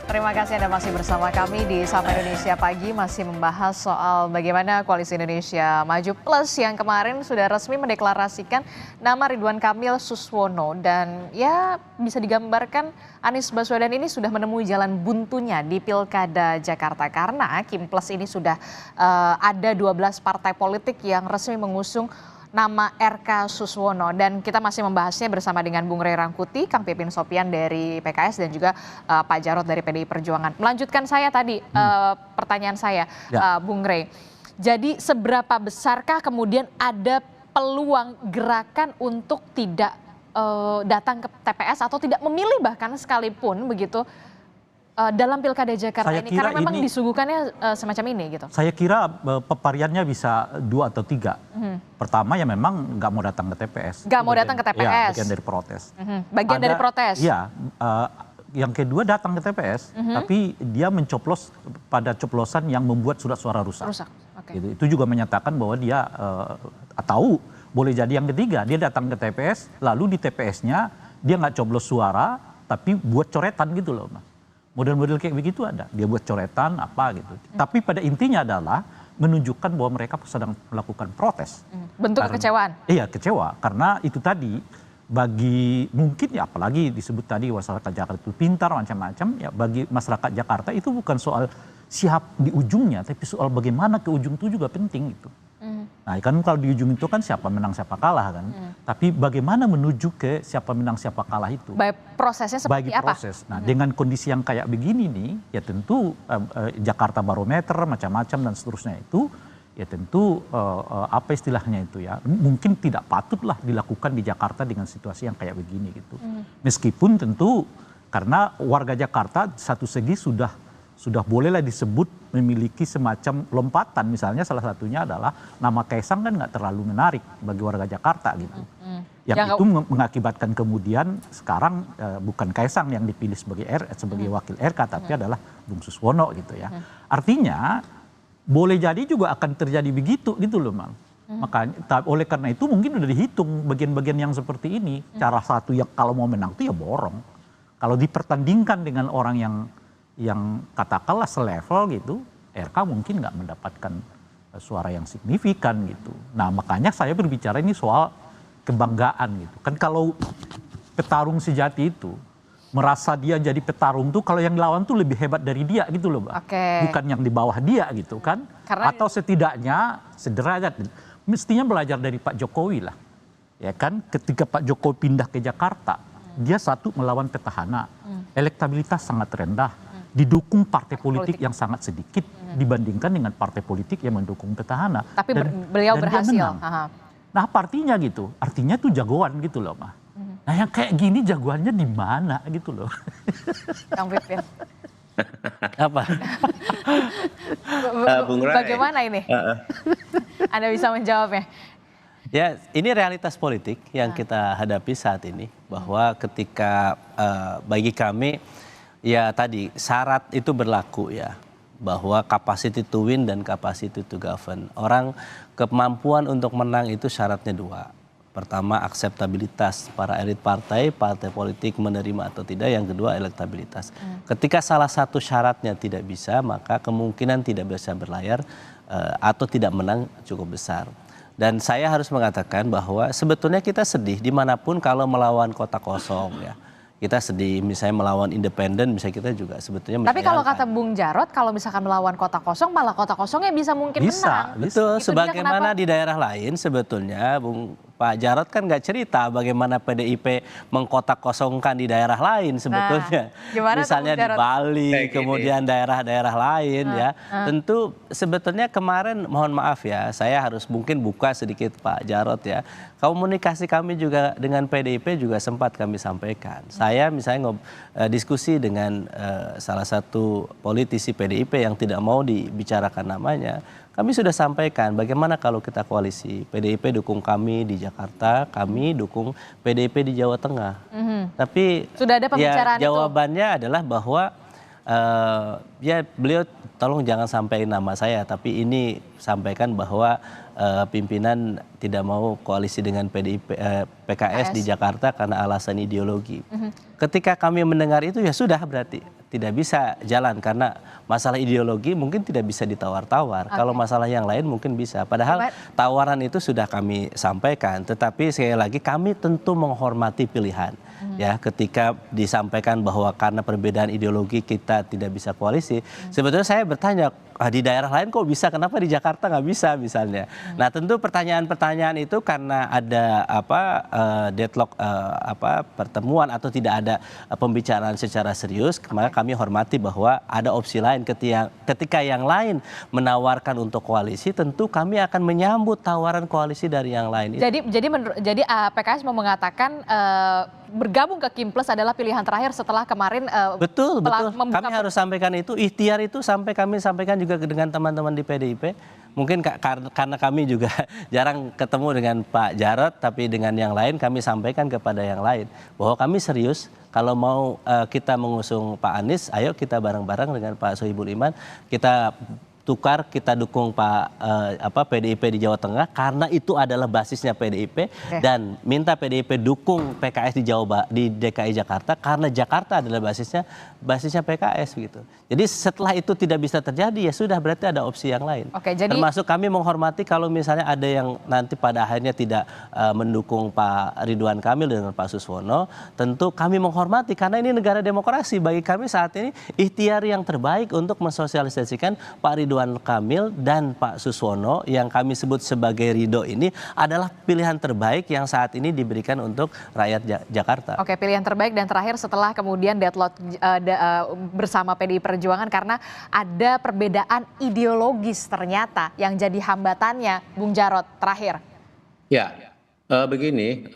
Terima kasih Anda masih bersama kami di Sapa Indonesia Pagi, masih membahas soal bagaimana Koalisi Indonesia Maju Plus yang kemarin sudah resmi mendeklarasikan nama Ridwan Kamil Suswono, dan ya bisa digambarkan Anies Baswedan ini sudah menemui jalan buntunya di Pilkada Jakarta, karena Kim Plus ini sudah ada 12 partai politik yang resmi mengusung nama RK Suswono, dan kita masih membahasnya bersama dengan Bung Rey Rangkuti, Kang Pipin Sopian dari PKS, dan juga Pak Jarod dari PDI Perjuangan. Melanjutkan saya tadi pertanyaan saya, Bung Rey. Jadi seberapa besarkah kemudian ada peluang gerakan untuk tidak datang ke TPS atau tidak memilih bahkan sekalipun begitu dalam Pilkada Jakarta ini, karena memang disuguhkannya semacam ini gitu? Saya kira pepariannya bisa 2 atau 3. Pertama ya memang nggak mau datang ke TPS. Nggak mau datang ke TPS. Ya, bagian dari protes. Bagian dari protes. Iya. Yang kedua datang ke TPS, tapi dia mencoblos pada coblosan yang membuat surat suara rusak. Gitu. Itu juga menyatakan bahwa dia atau boleh jadi yang ketiga, dia datang ke TPS, lalu di TPS-nya dia nggak coblos suara, tapi buat coretan gitu loh, Mas. Model-model kayak begitu ada, dia buat coretan apa gitu. Tapi pada intinya adalah menunjukkan bahwa mereka sedang melakukan protes. Bentuk kekecewaan? Iya, kecewa. Karena itu tadi, bagi mungkin ya apalagi disebut tadi masyarakat Jakarta itu pintar macam-macam, ya bagi masyarakat Jakarta itu bukan soal siap di ujungnya, tapi soal bagaimana ke ujung itu juga penting gitu. Nah kan kalau di ujung itu kan siapa menang siapa kalah kan. Tapi bagaimana menuju ke siapa menang siapa kalah itu. Prosesnya seperti apa? Nah dengan kondisi yang kayak begini nih, ya tentu Jakarta Barometer macam-macam dan seterusnya itu, ya tentu apa istilahnya itu ya, mungkin tidak patutlah dilakukan di Jakarta dengan situasi yang kayak begini gitu. Meskipun tentu karena warga Jakarta satu segi sudah bolehlah disebut memiliki semacam lompatan, misalnya salah satunya adalah nama Kaisang kan nggak terlalu menarik bagi warga Jakarta gitu. Yang itu mengakibatkan kemudian sekarang bukan Kaisang yang dipilih sebagai wakil RK, tapi adalah Bung Suswono gitu ya. Artinya boleh jadi juga akan terjadi begitu gitu loh, Mang. Makanya oleh karena itu mungkin udah dihitung bagian-bagian yang seperti ini. Cara satu yang kalau mau menang itu ya borong. Kalau dipertandingkan dengan orang yang katakanlah selevel gitu, RK mungkin nggak mendapatkan suara yang signifikan gitu. Nah makanya saya berbicara ini soal kebanggaan gitu. Kan kalau petarung sejati itu merasa dia jadi petarung tuh kalau yang lawan tuh lebih hebat dari dia gitu loh, Mbak. Bukan yang di bawah dia gitu kan. Atau setidaknya sederajat. Mestinya belajar dari Pak Jokowi lah. Ya kan, ketika Pak Jokowi pindah ke Jakarta, dia satu melawan petahana. Elektabilitas sangat rendah. Didukung partai politik yang sangat sedikit dibandingkan dengan partai politik yang mendukung petahana. Tapi beliau berhasil. Nah, apa artinya gitu? Artinya tuh jagoan gitu loh, Mah. Nah, yang kayak gini jagoannya di mana gitu loh. Kang Pipin. Apa? Bung Rai. Bagaimana ini? Anda bisa menjawabnya? Ya, ini realitas politik yang kita hadapi saat ini. Bahwa ketika bagi kami, ya tadi syarat itu berlaku ya. Bahwa capacity to win dan capacity to govern. Orang kemampuan untuk menang itu syaratnya dua. Pertama, akseptabilitas para elit partai politik menerima atau tidak. Yang kedua, elektabilitas. Ketika salah satu syaratnya tidak bisa, maka kemungkinan tidak bisa berlayar atau tidak menang cukup besar. Dan saya harus mengatakan bahwa sebetulnya kita sedih dimanapun kalau melawan kota kosong ya. Kita sedih misalnya melawan independen, misalnya kita juga sebetulnya Tapi kalau kata Bung Jarot, kalau misalkan melawan kota kosong, malah kota kosongnya bisa mungkin menang. Betul, Itu sebagaimana di daerah lain sebetulnya Pak Jarot kan nggak cerita bagaimana PDIP mengkotak kosongkan di daerah lain sebetulnya. Misalnya di Bali, kemudian daerah-daerah lain ya. Tentu sebetulnya kemarin mohon maaf ya, saya harus mungkin buka sedikit Pak Jarot ya. Komunikasi kami juga dengan PDIP juga sempat kami sampaikan. Saya misalnya diskusi dengan salah satu politisi PDIP yang tidak mau dibicarakan namanya. Kami sudah sampaikan bagaimana kalau kita koalisi. PDIP dukung kami di Jakarta, kami dukung PDIP di Jawa Tengah. Tapi sudah ada pembicaraan jawabannya adalah bahwa ya beliau tolong jangan sampaikan nama saya, tapi ini sampaikan bahwa pimpinan tidak mau koalisi dengan PKS di Jakarta karena alasan ideologi. Ketika kami mendengar itu ya sudah berarti tidak bisa jalan karena masalah ideologi mungkin tidak bisa ditawar-tawar. Kalau masalah yang lain mungkin bisa. Padahal tawaran itu sudah kami sampaikan. Tetapi sekali lagi kami tentu menghormati pilihan. Ya, ketika disampaikan bahwa karena perbedaan ideologi kita tidak bisa koalisi, sebetulnya saya bertanya di daerah lain kok bisa, kenapa di Jakarta nggak bisa misalnya. Nah tentu pertanyaan-pertanyaan itu karena ada deadlock pertemuan atau tidak ada pembicaraan secara serius, maka kami hormati bahwa ada opsi lain. Ketika yang lain menawarkan untuk koalisi, tentu kami akan menyambut tawaran koalisi dari yang lain. Jadi PKS mau mengatakan bergabung ke Kim Plus adalah pilihan terakhir setelah kemarin. Betul. Kami harus sampaikan itu, ikhtiar itu kami sampaikan juga dengan teman-teman di PDIP. Mungkin karena kami juga jarang ketemu dengan Pak Jarot, tapi dengan yang lain kami sampaikan kepada yang lain bahwa kami serius. Kalau mau kita mengusung Pak Anies, ayo kita bareng-bareng dengan Pak Sohibul Iman, kita tukar, kita dukung PDIP di Jawa Tengah karena itu adalah basisnya PDIP dan minta PDIP dukung PKS di DKI Jakarta karena Jakarta adalah basisnya PKS gitu. Jadi setelah itu tidak bisa terjadi ya sudah berarti ada opsi yang lain. Termasuk kami menghormati kalau misalnya ada yang nanti pada akhirnya tidak mendukung Pak Ridwan Kamil dengan Pak Suswono, tentu kami menghormati karena ini negara demokrasi. Bagi kami saat ini ikhtiar yang terbaik untuk mensosialisasikan Pak Ridwan Kamil dan Pak Suswono yang kami sebut sebagai Ridho ini adalah pilihan terbaik yang saat ini diberikan untuk rakyat Jakarta. Oke, pilihan terbaik dan terakhir setelah kemudian deadlock bersama PDI Perjuangan karena ada perbedaan ideologis ternyata yang jadi hambatannya, Bung Jarot terakhir. Ya, begini,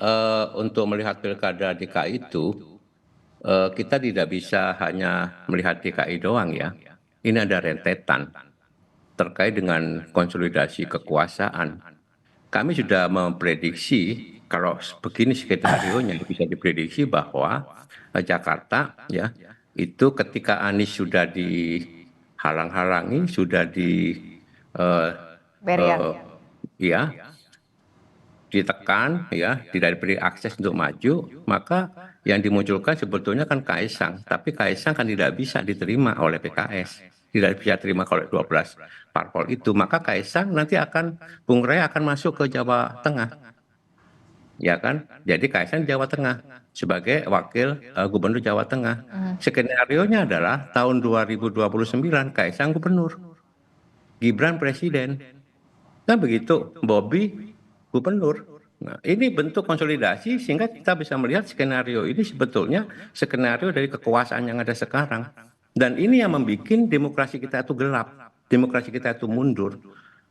untuk melihat pilkada DKI itu kita tidak bisa hanya melihat DKI doang ya. Ini ada rentetan terkait dengan konsolidasi kekuasaan. Kami sudah memprediksi kalau begini skenario-nya bisa diprediksi bahwa Jakarta ya itu ketika Anies sudah dihalang-halangi, sudah Berian. ya ditekan ya, tidak diberi akses untuk maju, maka yang dimunculkan sebetulnya kan Kaisang, tapi Kaisang kan tidak bisa diterima oleh PKS, tidak bisa terima oleh 12 parpol itu, maka Kaisang nanti Bung Rey akan masuk ke Jawa Tengah, ya kan? Jadi Kaisang di Jawa Tengah sebagai wakil gubernur Jawa Tengah. Skenario-nya adalah tahun 2029 Kaisang gubernur, Gibran presiden, kan begitu, Bobi gubernur. Nah, ini bentuk konsolidasi sehingga kita bisa melihat skenario ini sebetulnya skenario dari kekuasaan yang ada sekarang. Dan ini yang membuat demokrasi kita itu gelap, demokrasi kita itu mundur.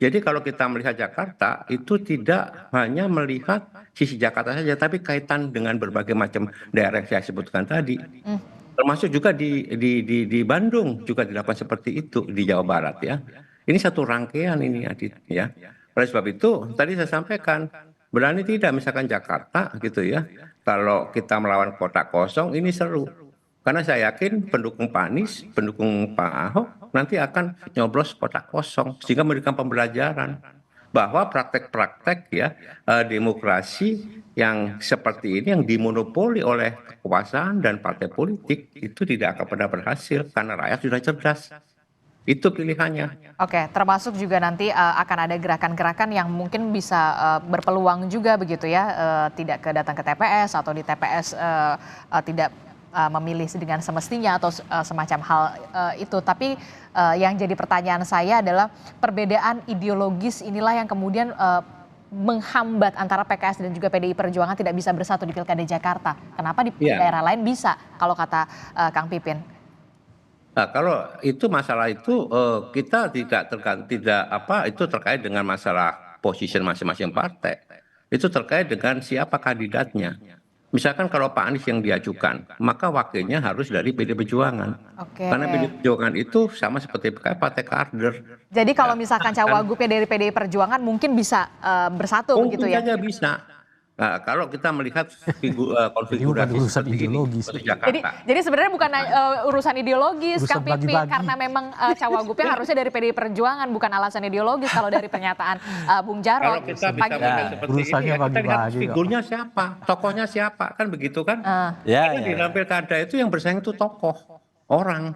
Jadi kalau kita melihat Jakarta itu tidak hanya melihat sisi Jakarta saja, tapi kaitan dengan berbagai macam daerah yang saya sebutkan tadi. Termasuk juga di Bandung juga dilakukan seperti itu, di Jawa Barat ya. Ini satu rangkaian ini Adit ya. Oleh sebab itu tadi saya sampaikan, berani tidak misalkan Jakarta gitu ya, kalau kita melawan kota kosong ini seru. Karena saya yakin pendukung Pak Anies, pendukung Pak Ahok nanti akan nyoblos kota kosong, sehingga memberikan pembelajaran bahwa praktek-praktek ya demokrasi yang seperti ini yang dimonopoli oleh kekuasaan dan partai politik itu tidak akan pernah berhasil karena rakyat sudah cerdas. Itu pilihannya. Oke, termasuk juga nanti akan ada gerakan-gerakan yang mungkin bisa berpeluang juga begitu ya, tidak datang ke TPS atau di TPS tidak memilih dengan semestinya atau semacam hal itu. Tapi yang jadi pertanyaan saya adalah perbedaan ideologis inilah yang kemudian menghambat antara PKS dan juga PDI Perjuangan tidak bisa bersatu di Pilkada Jakarta. Kenapa di daerah lain bisa, kalau kata Kang Pipin? Nah, kalau itu masalah itu kita itu terkait dengan masalah position masing-masing partai. Itu terkait dengan siapa kandidatnya. Misalkan kalau Pak Anies yang diajukan, maka wakilnya harus dari PD Perjuangan. Karena PD Perjuangan itu sama seperti partai kader. Jadi kalau misalkan cawagupnya dari PDI Perjuangan mungkin bisa bersatu begitu ya? Mungkin saja bisa. Nah, kalau kita melihat konfigurasi urusan ideologis. Jadi sebenarnya bukan urusan ideologis, Kang Pipin, karena memang cawagupnya harusnya dari PDI Perjuangan, bukan alasan ideologis kalau dari pernyataan Bung Jarod. Kalau kita bisa melihat seperti ini, ya, kita lihat figurnya siapa, tokohnya siapa, kan begitu kan? Karena di dalam pilkada itu yang bersaing itu tokoh, orang,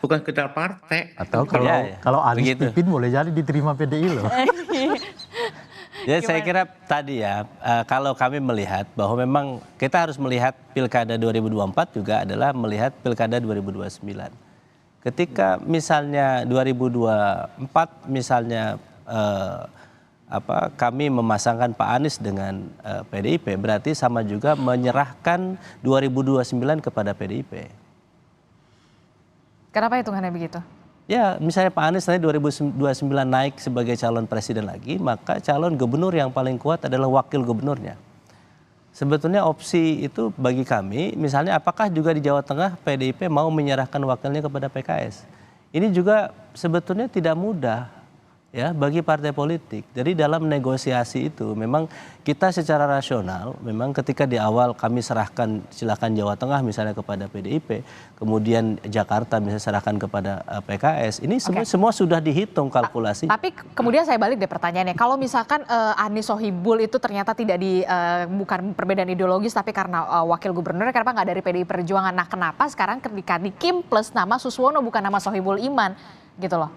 bukan sekedar partai. Atau kalau Anies Pipin boleh jadi diterima PDI loh. Ya saya kira tadi ya, kalau kami melihat bahwa memang kita harus melihat Pilkada 2024 juga adalah melihat Pilkada 2029. Ketika misalnya 2024 misalnya kami memasangkan Pak Anies dengan PDIP, berarti sama juga menyerahkan 2029 kepada PDIP. Kenapa hitungannya begitu? Ya, misalnya Pak Anies nanti 2029 naik sebagai calon presiden lagi, maka calon gubernur yang paling kuat adalah wakil gubernurnya. Sebetulnya opsi itu bagi kami, misalnya apakah juga di Jawa Tengah PDIP mau menyerahkan wakilnya kepada PKS? Ini juga sebetulnya tidak mudah ya bagi partai politik. Jadi dalam negosiasi itu memang kita secara rasional, memang ketika di awal kami serahkan silakan Jawa Tengah misalnya kepada PDIP, kemudian Jakarta misalnya serahkan kepada PKS, ini semua sudah dihitung kalkulasi. Tapi kemudian saya balik deh pertanyaannya, kalau misalkan Anies Sohibul itu ternyata tidak bukan perbedaan ideologis tapi karena wakil gubernur, kenapa nggak dari PDI Perjuangan? Nah kenapa sekarang ketika di Kim plus nama Suswono bukan nama Sohibul Iman gitu loh?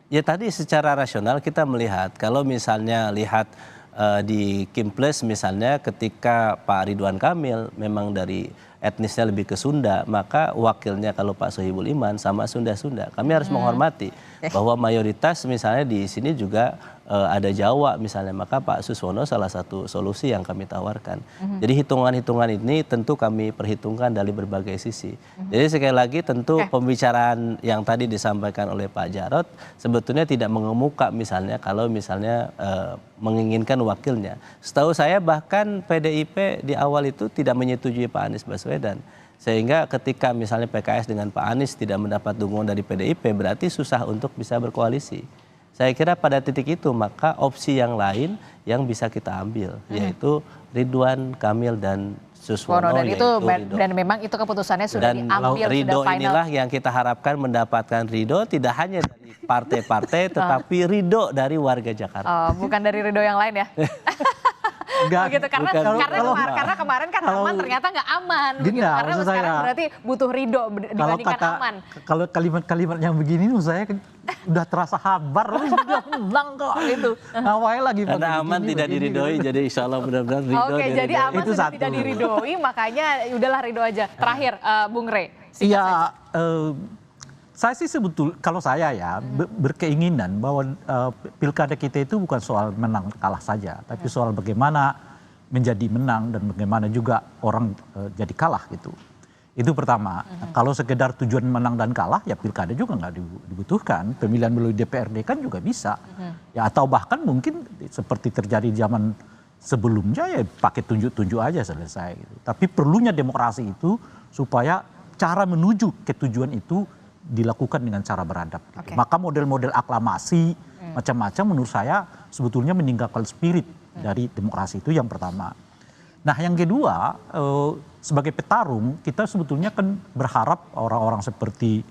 Ya tadi secara rasional kita melihat kalau misalnya lihat di Kim Plus misalnya ketika Pak Ridwan Kamil memang dari etnisnya lebih ke Sunda, maka wakilnya kalau Pak Sohibul Iman sama Sunda-Sunda. Kami harus menghormati bahwa mayoritas misalnya di sini juga ada Jawa misalnya, maka Pak Suswono salah satu solusi yang kami tawarkan. Jadi hitungan-hitungan ini tentu kami perhitungkan dari berbagai sisi. Jadi sekali lagi tentu pembicaraan yang tadi disampaikan oleh Pak Jarod sebetulnya tidak mengemuka misalnya kalau misalnya menginginkan wakilnya. Setahu saya bahkan PDIP di awal itu tidak menyetujui Pak Anies Baswedan. Sehingga ketika misalnya PKS dengan Pak Anies tidak mendapat dukungan dari PDIP berarti susah untuk bisa berkoalisi. Saya kira pada titik itu maka opsi yang lain yang bisa kita ambil yaitu Ridwan Kamil dan Suswono, dan itu Ridho. dan memang itu keputusannya sudah Dan diambil, Ridho sudah final. inilah yang kita harapkan mendapatkan ridho tidak hanya dari partai-partai tetapi ridho dari warga Jakarta. Bukan dari Ridho yang lain ya. Enggak, Begitu karena karena kemarin kan aman ternyata nggak aman begitu. Enggak, Karena maksud sekarang saya, berarti butuh Ridho dibandingkan aman. Kalau kalimat-kalimat yang begini menurut saya udah terasa habar, sudah menang kok gitu. Ngawain lagi Karena aman tidak diridhoi, jadi insya Allah benar-benar ridho. Oke, jadi diridhoi. aman Itu sudah satu. tidak diridhoi, makanya udahlah Ridho aja. Terakhir, Bung Rey. Iya, saya sih kalau saya ya berkeinginan bahwa pilkada kita itu bukan soal menang kalah saja, tapi soal bagaimana menjadi menang dan bagaimana juga orang jadi kalah gitu. Itu pertama. Kalau sekedar tujuan menang dan kalah, ya pilkada juga nggak dibutuhkan. Pemilihan melalui DPRD kan juga bisa. Ya atau bahkan mungkin seperti terjadi zaman sebelumnya ya pakai tunjuk-tunjuk aja selesai. Gitu. Tapi perlunya demokrasi itu supaya cara menuju ke tujuan itu dilakukan dengan cara beradab. Gitu. Maka model-model aklamasi macam-macam menurut saya sebetulnya meninggalkan spirit dari demokrasi itu yang pertama. Nah yang kedua, sebagai petarung kita sebetulnya kan berharap orang-orang seperti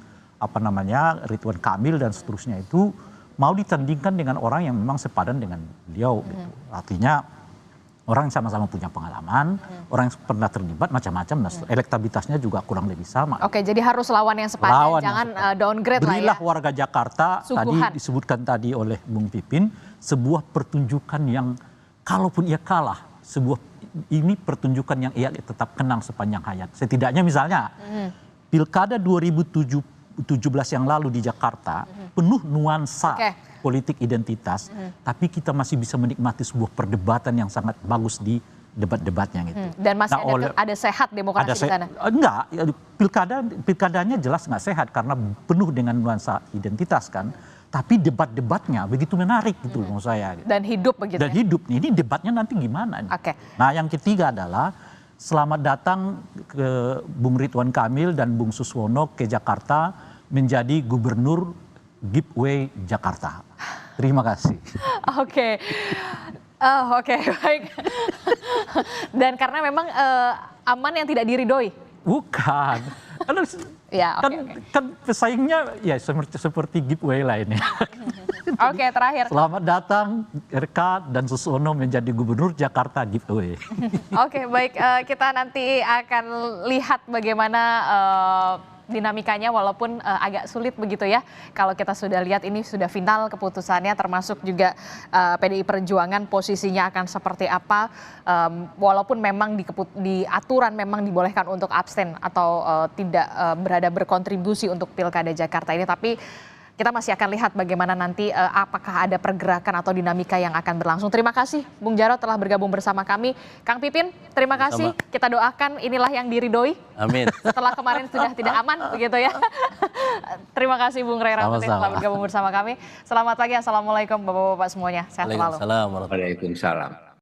Ridwan Kamil dan seterusnya itu mau ditandingkan dengan orang yang memang sepadan dengan beliau. Gitu. Artinya orang yang sama-sama punya pengalaman, orang yang pernah terlibat macam-macam, elektabilitasnya juga kurang lebih sama. Oke, jadi harus lawan yang sepadan, jangan downgrade lah ya. Berilah warga Jakarta, Suguhan. tadi disebutkan tadi oleh Bung Pipin, sebuah pertunjukan yang kalaupun ia kalah, ini pertunjukan yang ia tetap kenang sepanjang hayat. Setidaknya misalnya, Pilkada 2017 yang lalu di Jakarta, penuh nuansa politik identitas, tapi kita masih bisa menikmati sebuah perdebatan yang sangat bagus di debat-debatnya gitu. Dan masih ada sehat demokrasi di sana? Enggak, pilkadanya jelas nggak sehat karena penuh dengan nuansa identitas kan. Tapi debat-debatnya begitu menarik gitu menurut saya. Dan hidup begitu. Dan hidup. Ini debatnya nanti gimana? Oke. Nah yang ketiga adalah selamat datang ke Bung Ridwan Kamil dan Bung Suswono ke Jakarta menjadi gubernur giveaway Jakarta. Terima kasih. Oke. Oke, baik. Dan karena memang aman yang tidak diridhoi. Bukan. Ya, kan pesaingnya ya seperti giveaway lah ini. Oke, terakhir. Selamat datang RK dan Suswono menjadi gubernur Jakarta giveaway. Oke, baik. Kita nanti akan lihat bagaimana dinamikanya walaupun agak sulit begitu ya. Kalau kita sudah lihat ini sudah final keputusannya termasuk juga PDI Perjuangan posisinya akan seperti apa. Walaupun memang di aturan memang dibolehkan untuk abstain atau tidak berada berkontribusi untuk Pilkada Jakarta ini, tapi kita masih akan lihat bagaimana nanti apakah ada pergerakan atau dinamika yang akan berlangsung. Terima kasih Bung Jarod telah bergabung bersama kami. Kang Pipin, terima kasih. Kita doakan inilah yang diridhoi. Amin. Setelah kemarin sudah tidak aman begitu ya. Terima kasih Bung Rey Rangkuti telah bergabung bersama kami. Selamat pagi, assalamualaikum Bapak-Bapak semuanya. Sehat selalu. Waalaikumsalam. Waalaikumsalam.